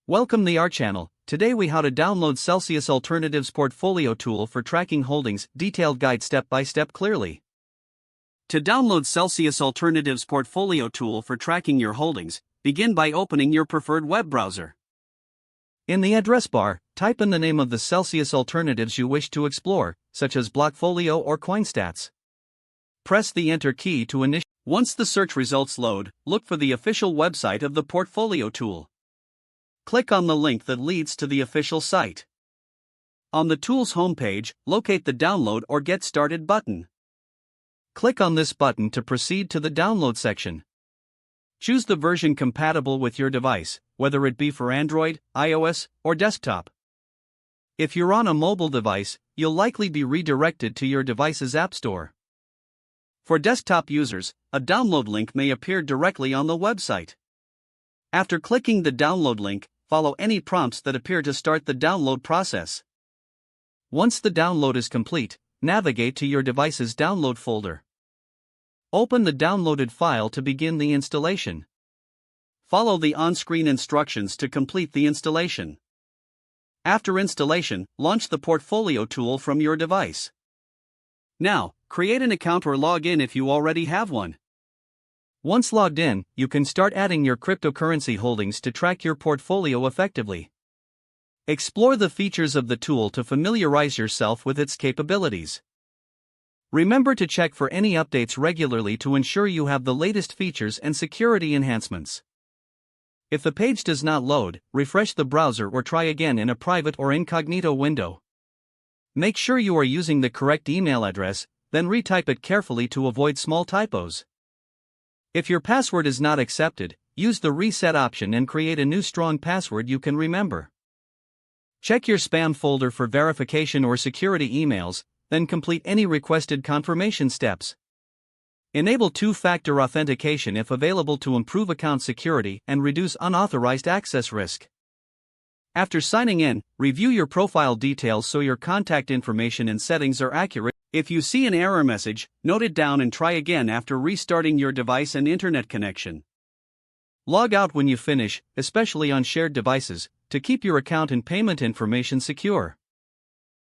Welcome to our channel. Today we how to download Celsius Alternatives Portfolio Tool for tracking holdings, detailed guide step by step clearly. To download Celsius Alternatives Portfolio Tool for tracking your holdings, begin by opening your preferred web browser. In the address bar, type in the name of the Celsius alternatives you wish to explore, such as Blockfolio or CoinStats. Press the Enter key to initiate. Once the search results load, look for the official website of the Portfolio Tool. Click on the link that leads to the official site. On the tool's homepage, locate the Download or Get Started button. Click on this button to proceed to the download section. Choose the version compatible with your device, whether it be for Android, iOS, or desktop. If you're on a mobile device, you'll likely be redirected to your device's App Store. For desktop users, a download link may appear directly on the website. After clicking the download link, follow any prompts that appear to start the download process. Once the download is complete, navigate to your device's download folder. Open the downloaded file to begin the installation. Follow the on-screen instructions to complete the installation. After installation, launch the Portfolio Tool from your device. Now, create an account or log in if you already have one. Once logged in, you can start adding your cryptocurrency holdings to track your portfolio effectively. Explore the features of the tool to familiarize yourself with its capabilities. Remember to check for any updates regularly to ensure you have the latest features and security enhancements. If the page does not load, refresh the browser or try again in a private or incognito window. Make sure you are using the correct email address, then retype it carefully to avoid small typos. If your password is not accepted, use the reset option and create a new strong password you can remember. Check your spam folder for verification or security emails, then complete any requested confirmation steps. Enable two-factor authentication if available to improve account security and reduce unauthorized access risk. After signing in, review your profile details so your contact information and settings are accurate. If you see an error message, note it down and try again after restarting your device and internet connection. Log out when you finish, especially on shared devices, to keep your account and payment information secure.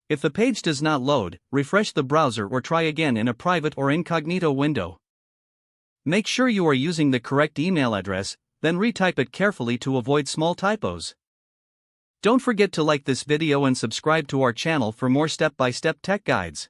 If the page does not load, refresh the browser or try again in a private or incognito window. Make sure you are using the correct email address, then retype it carefully to avoid small typos. Don't forget to like this video and subscribe to our channel for more step-by-step tech guides.